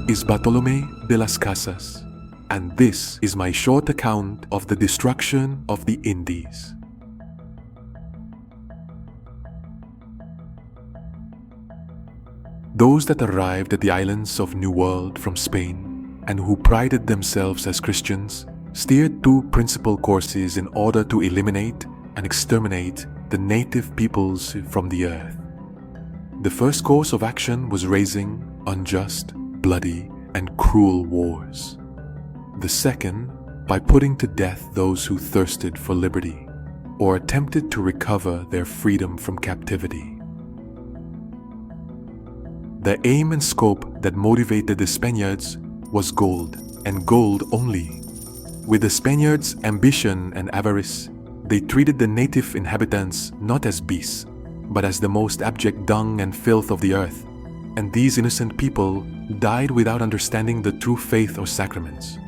is Bartolomé de las Casas, and this is my short account of the destruction of the Indies. Those that arrived at the islands of New World from Spain and who prided themselves as Christians steered two principal courses in order to eliminate and exterminate the native peoples from the earth. The first course of action was raising unjust, bloody, and cruel wars. The second, by putting to death those who thirsted for liberty or attempted to recover their freedom from captivity. The aim and scope that motivated the Spaniards was gold, and gold only. With the Spaniards' ambition and avarice, they treated the native inhabitants not as beasts, but as the most abject dung and filth of the earth, and these innocent people died without understanding the true faith or sacraments.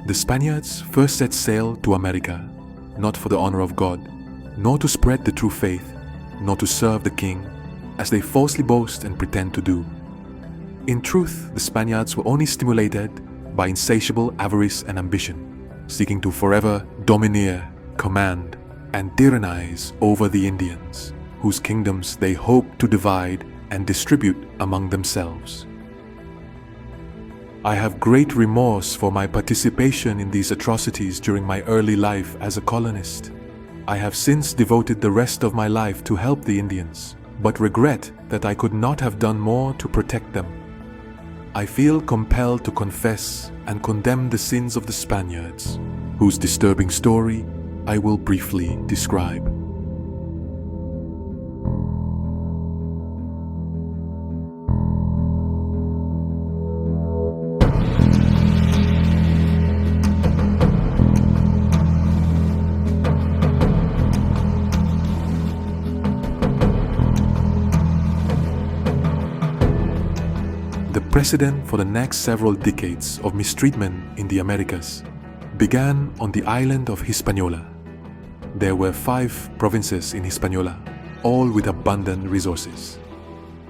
The Spaniards first set sail to America, not for the honor of God, nor to spread the true faith, nor to serve the king, as they falsely boast and pretend to do. In truth, the Spaniards were only stimulated by insatiable avarice and ambition, seeking to forever domineer, command, and tyrannize over the Indians, whose kingdoms they hoped to divide and distribute among themselves. I have great remorse for my participation in these atrocities during my early life as a colonist. I have since devoted the rest of my life to help the Indians, but regret that I could not have done more to protect them. I feel compelled to confess and condemn the sins of the Spaniards, whose disturbing story I will briefly describe. The precedent for the next several decades of mistreatment in the Americas began on the island of Hispaniola. There were 5 provinces in Hispaniola, all with abundant resources.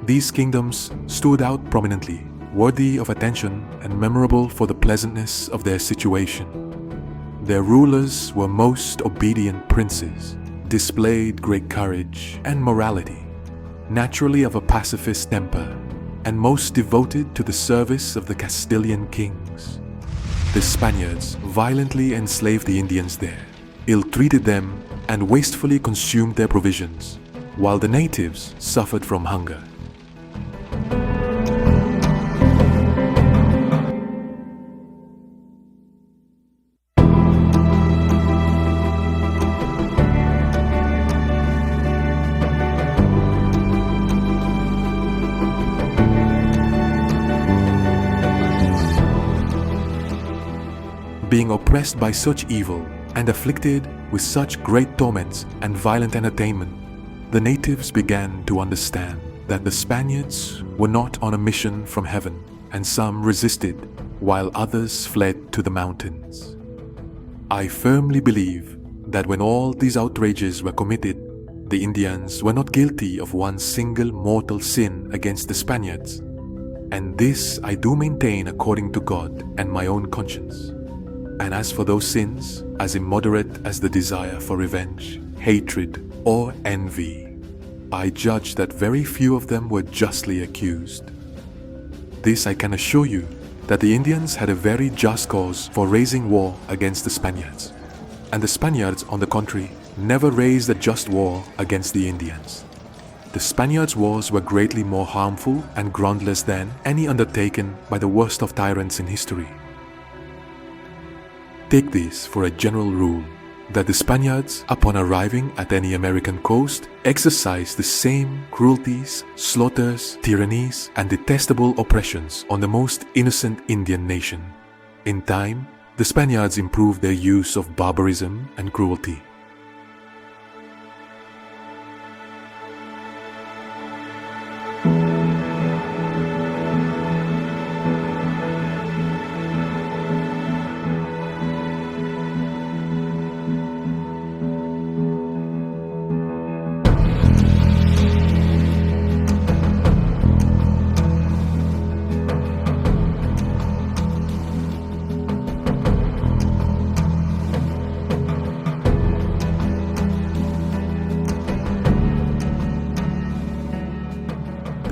These kingdoms stood out prominently, worthy of attention and memorable for the pleasantness of their situation. Their rulers were most obedient princes, displayed great courage and morality, naturally of a pacifist temper, and most devoted to the service of the Castilian kings. The Spaniards violently enslaved the Indians there, ill-treated them, and wastefully consumed their provisions, while the natives suffered from hunger. Being oppressed by such evil and afflicted with such great torments and violent entertainment, the natives began to understand that the Spaniards were not on a mission from heaven, and some resisted while others fled to the mountains. I firmly believe that when all these outrages were committed, the Indians were not guilty of one single mortal sin against the Spaniards, and this I do maintain according to God and my own conscience. And as for those sins, as immoderate as the desire for revenge, hatred, or envy, I judge that very few of them were justly accused. This I can assure you, that the Indians had a very just cause for raising war against the Spaniards, and the Spaniards, on the contrary, never raised a just war against the Indians. The Spaniards' wars were greatly more harmful and groundless than any undertaken by the worst of tyrants in history. Take this for a general rule, that the Spaniards, upon arriving at any American coast, exercised the same cruelties, slaughters, tyrannies, and detestable oppressions on the most innocent Indian nation. In time, the Spaniards improved their use of barbarism and cruelty.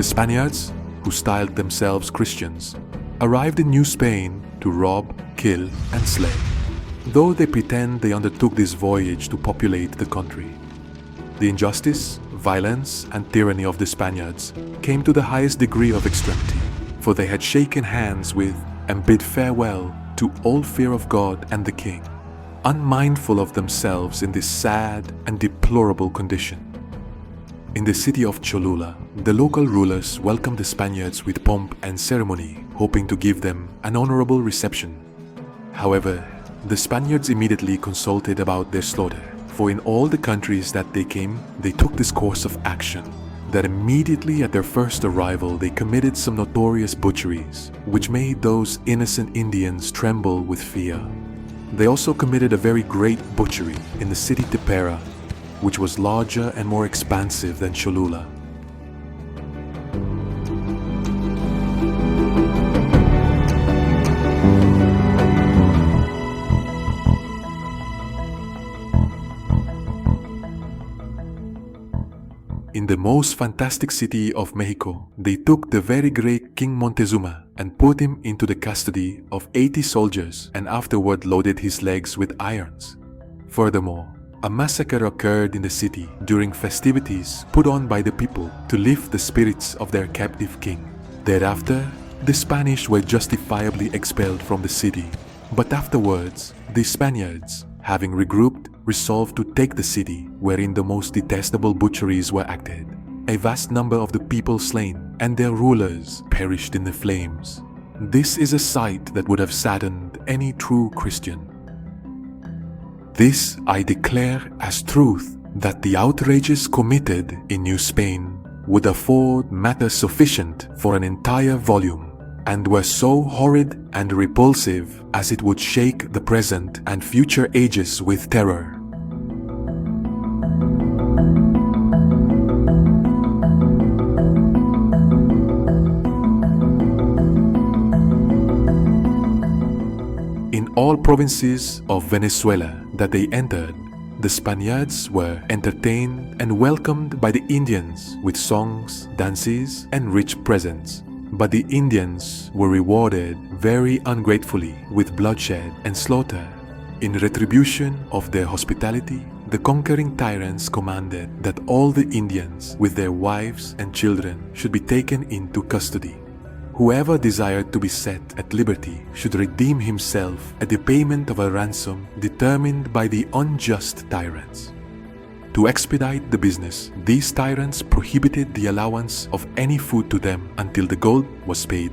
Spaniards, who styled themselves Christians, arrived in New Spain to rob, kill, and slay, though they pretend they undertook this voyage to populate the country. The injustice, violence, and tyranny of the Spaniards came to the highest degree of extremity, for they had shaken hands with and bid farewell to all fear of God and the king, unmindful of themselves in this sad and deplorable condition. In the city of Cholula, the local rulers welcomed the Spaniards with pomp and ceremony, hoping to give them an honorable reception. However, the Spaniards immediately consulted about their slaughter, for in all the countries that they came, they took this course of action, that immediately at their first arrival they committed some notorious butcheries, which made those innocent Indians tremble with fear. They also committed a very great butchery in the city Tepera, which was larger and more expansive than Cholula. In the most fantastic city of Mexico, they took the very great King Montezuma and put him into the custody of 80 soldiers and afterward loaded his legs with irons. Furthermore, a massacre occurred in the city during festivities put on by the people to lift the spirits of their captive king. Thereafter, the Spanish were justifiably expelled from the city, but afterwards, the Spaniards, having regrouped, resolved to take the city wherein the most detestable butcheries were acted. A vast number of the people slain and their rulers perished in the flames. This is a sight that would have saddened any true Christian. This I declare as truth, that the outrages committed in New Spain would afford matter sufficient for an entire volume, and were so horrid and repulsive as it would shake the present and future ages with terror. In all provinces of Venezuela that they entered, the Spaniards were entertained and welcomed by the Indians with songs, dances, and rich presents. But the Indians were rewarded very ungratefully with bloodshed and slaughter. In retribution of their hospitality, the conquering tyrants commanded that all the Indians with their wives and children should be taken into custody. Whoever desired to be set at liberty should redeem himself at the payment of a ransom determined by the unjust tyrants. To expedite the business, these tyrants prohibited the allowance of any food to them until the gold was paid.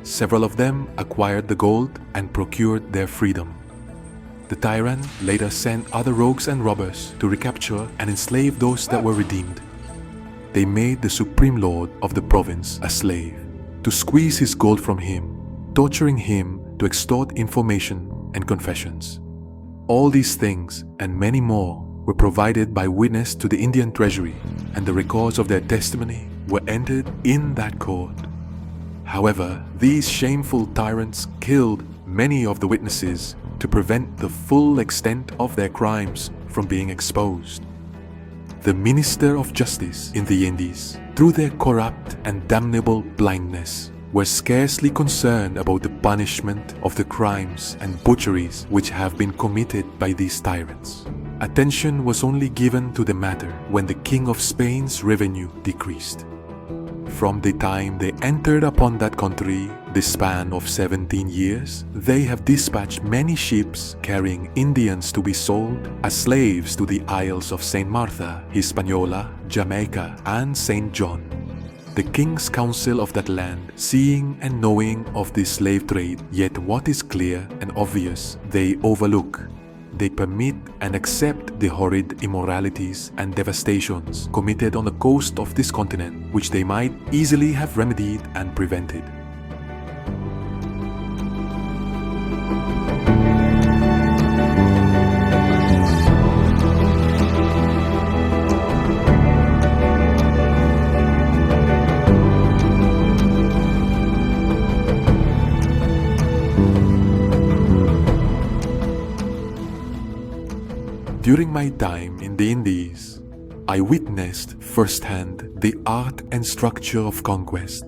Several of them acquired the gold and procured their freedom. The tyrant later sent other rogues and robbers to recapture and enslave those that were redeemed. They made the supreme lord of the province a slave, to squeeze his gold from him, torturing him to extort information and confessions. All these things and many more were provided by witness to the Indian treasury, and the records of their testimony were entered in that court. However, these shameful tyrants killed many of the witnesses to prevent the full extent of their crimes from being exposed. The Minister of Justice in the Indies, through their corrupt and damnable blindness, were scarcely concerned about the punishment of the crimes and butcheries which have been committed by these tyrants. Attention was only given to the matter when the King of Spain's revenue decreased. From the time they entered upon that country, the span of 17 years, they have dispatched many ships carrying Indians to be sold as slaves to the Isles of Saint Martha, Hispaniola, Jamaica, and Saint John. The King's Council of that land, seeing and knowing of this slave trade, yet what is clear and obvious, they overlook. They permit and accept the horrid immoralities and devastations committed on the coast of this continent, which they might easily have remedied and prevented. During my time in the Indies, I witnessed firsthand the art and structure of conquest.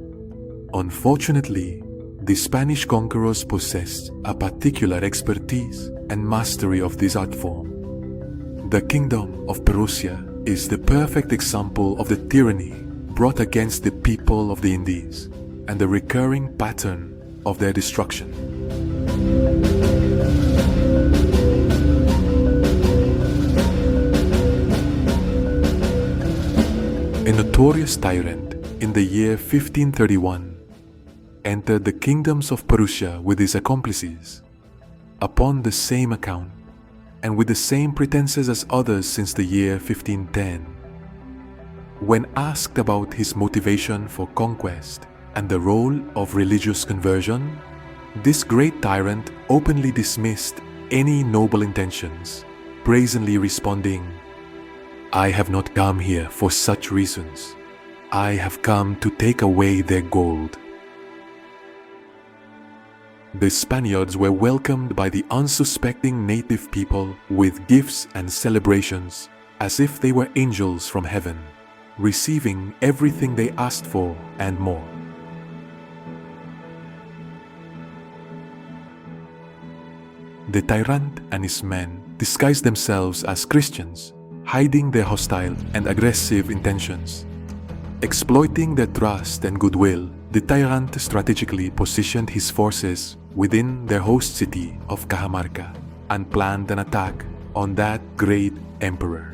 Unfortunately, the Spanish conquerors possessed a particular expertise and mastery of this art form. The kingdom of Perusia is the perfect example of the tyranny brought against the people of the Indies and the recurring pattern of their destruction. A notorious tyrant in the year 1531 entered the kingdoms of Perusia with his accomplices, upon the same account and with the same pretenses as others since the year 1510. When asked about his motivation for conquest and the role of religious conversion, this great tyrant openly dismissed any noble intentions, brazenly responding, "I have not come here for such reasons. I have come to take away their gold." The Spaniards were welcomed by the unsuspecting native people with gifts and celebrations, as if they were angels from heaven, receiving everything they asked for and more. The tyrant and his men disguised themselves as Christians, hiding their hostile and aggressive intentions. Exploiting their trust and goodwill, the tyrant strategically positioned his forces within their host city of Cajamarca and planned an attack on that great emperor.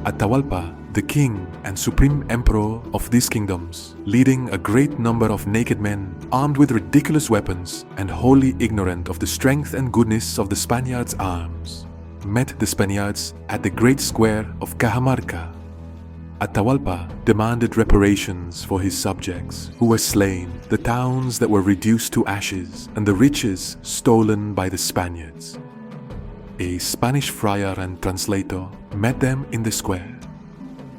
Atahualpa, the king and supreme emperor of these kingdoms, leading a great number of naked men armed with ridiculous weapons and wholly ignorant of the strength and goodness of the Spaniards' arms, met the Spaniards at the great square of Cajamarca. Atahualpa demanded reparations for his subjects who were slain, the towns that were reduced to ashes, and the riches stolen by the Spaniards. A Spanish friar and translator met them in the square.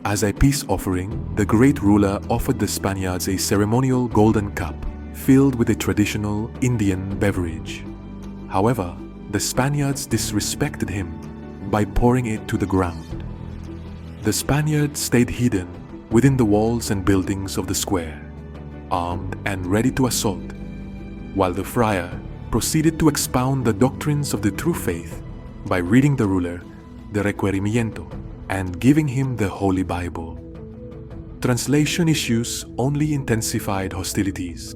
As a peace offering, the great ruler offered the Spaniards a ceremonial golden cup filled with a traditional Indian beverage. However, the Spaniards disrespected him by pouring it to the ground. The Spaniards stayed hidden within the walls and buildings of the square, armed and ready to assault, while the friar proceeded to expound the doctrines of the true faith by reading the ruler the requerimiento and giving him the Holy Bible. Translation issues only intensified hostilities.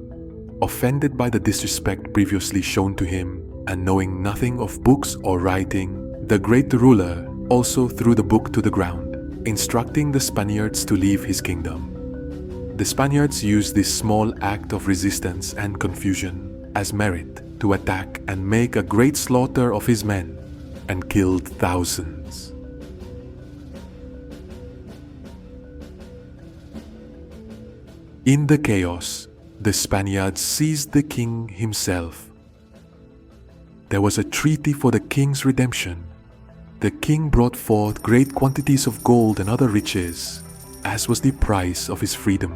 Offended by the disrespect previously shown to him and knowing nothing of books or writing, the great ruler also threw the book to the ground, instructing the Spaniards to leave his kingdom. The Spaniards used this small act of resistance and confusion as merit to attack and make a great slaughter of his men and killed thousands. In the chaos, the Spaniards seized the king himself. There was a treaty for the king's redemption. The king brought forth great quantities of gold and other riches, as was the price of his freedom.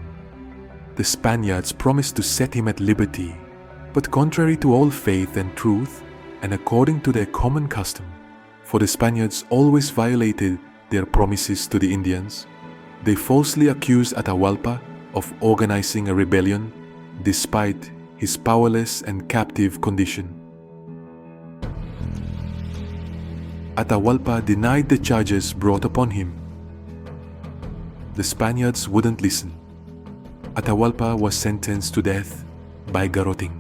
The Spaniards promised to set him at liberty, but contrary to all faith and truth, and according to their common custom, for the Spaniards always violated their promises to the Indians, they falsely accused Atahualpa of organizing a rebellion despite his powerless and captive condition. Atahualpa denied the charges brought upon him. The Spaniards wouldn't listen. Atahualpa was sentenced to death by garroting.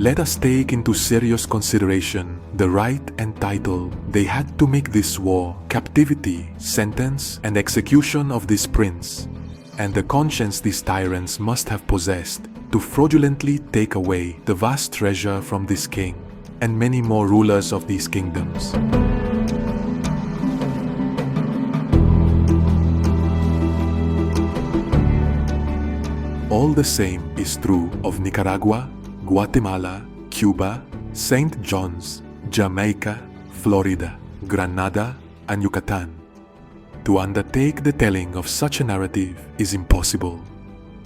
Let us take into serious consideration the right and title they had to make this war, captivity, sentence, and execution of this prince, and the conscience these tyrants must have possessed to fraudulently take away the vast treasure from this king and many more rulers of these kingdoms. All the same is true of Nicaragua, Guatemala, Cuba, St. John's, Jamaica, Florida, Granada, and Yucatan. To undertake the telling of such a narrative is impossible.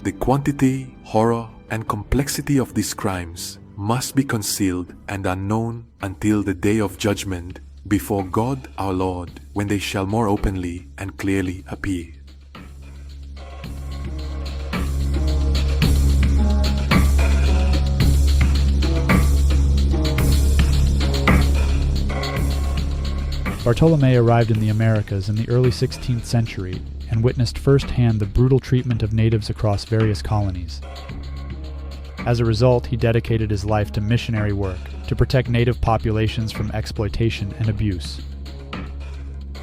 The quantity, horror, and complexity of these crimes must be concealed and unknown until the day of judgment before God our Lord, when they shall more openly and clearly appear. Bartolomé arrived in the Americas in the early 16th century and witnessed firsthand the brutal treatment of natives across various colonies. As a result, he dedicated his life to missionary work to protect native populations from exploitation and abuse.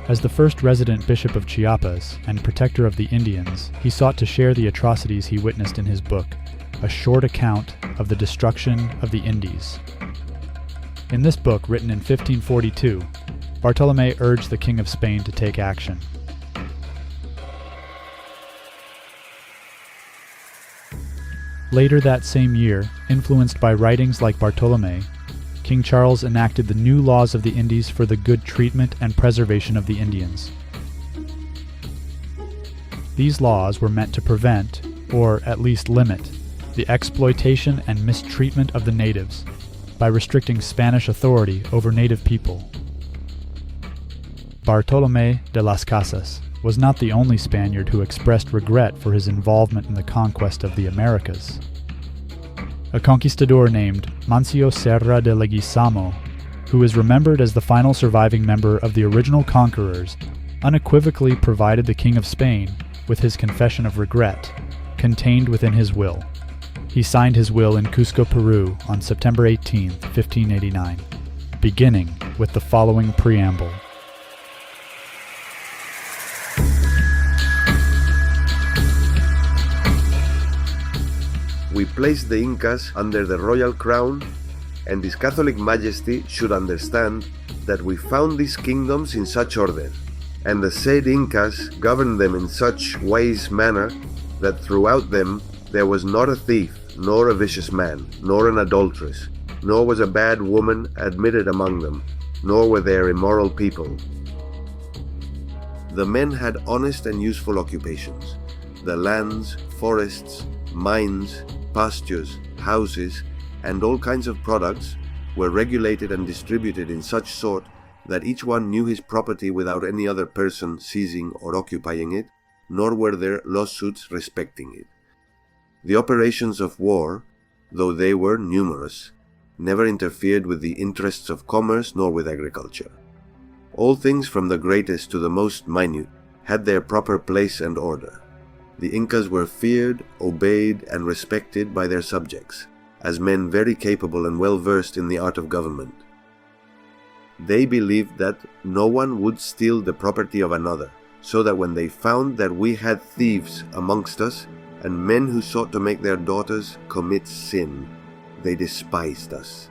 As the first resident bishop of Chiapas and protector of the Indians, he sought to share the atrocities he witnessed in his book, A Short Account of the Destruction of the Indies. In this book, written in 1542, Bartolomé urged the King of Spain to take action. Later that same year, influenced by writings like Bartolomé, King Charles enacted the new laws of the Indies for the good treatment and preservation of the Indians. These laws were meant to prevent, or at least limit, the exploitation and mistreatment of the natives by restricting Spanish authority over native people. Bartolomé de las Casas was not the only Spaniard who expressed regret for his involvement in the conquest of the Americas. A conquistador named Mancio Serra de Leguizamo, who is remembered as the final surviving member of the original conquerors, unequivocally provided the King of Spain with his confession of regret, contained within his will. He signed his will in Cusco, Peru on September 18, 1589, beginning with the following preamble. We place the Incas under the royal crown, and His Catholic Majesty should understand that we found these kingdoms in such order, and the said Incas governed them in such wise manner that throughout them there was not a thief, nor a vicious man, nor an adulteress, nor was a bad woman admitted among them, nor were there immoral people. The men had honest and useful occupations. The lands, forests, mines, pastures, houses, and all kinds of products were regulated and distributed in such sort that each one knew his property without any other person seizing or occupying it, nor were there lawsuits respecting it. The operations of war, though they were numerous, never interfered with the interests of commerce nor with agriculture. All things from the greatest to the most minute had their proper place and order. The Incas were feared, obeyed, and respected by their subjects, as men very capable and well versed in the art of government. They believed that no one would steal the property of another, so that when they found that we had thieves amongst us, and men who sought to make their daughters commit sin, they despised us.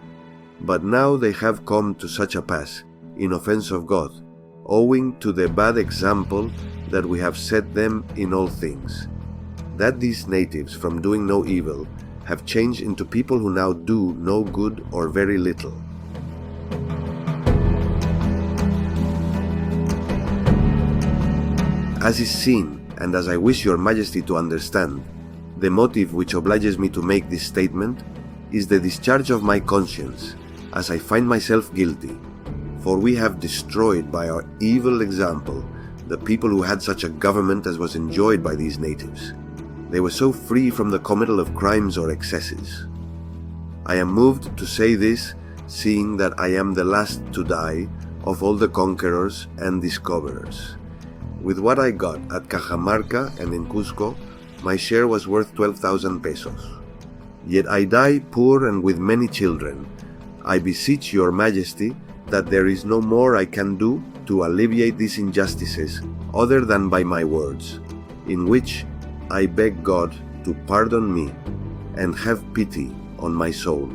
But now they have come to such a pass, in offense of God, owing to the bad example that we have set them in all things, that these natives, from doing no evil, have changed into people who now do no good or very little. As is seen, and as I wish your Majesty to understand, the motive which obliges me to make this statement is the discharge of my conscience, as I find myself guilty, for we have destroyed by our evil example the people who had such a government as was enjoyed by these natives. They were so free from the committal of crimes or excesses. I am moved to say this, seeing that I am the last to die of all the conquerors and discoverers. With what I got at Cajamarca and in Cusco, my share was worth 12,000 pesos. Yet I die poor and with many children. I beseech your Majesty that there is no more I can do to alleviate these injustices other than by my words, in which I beg God to pardon me and have pity on my soul.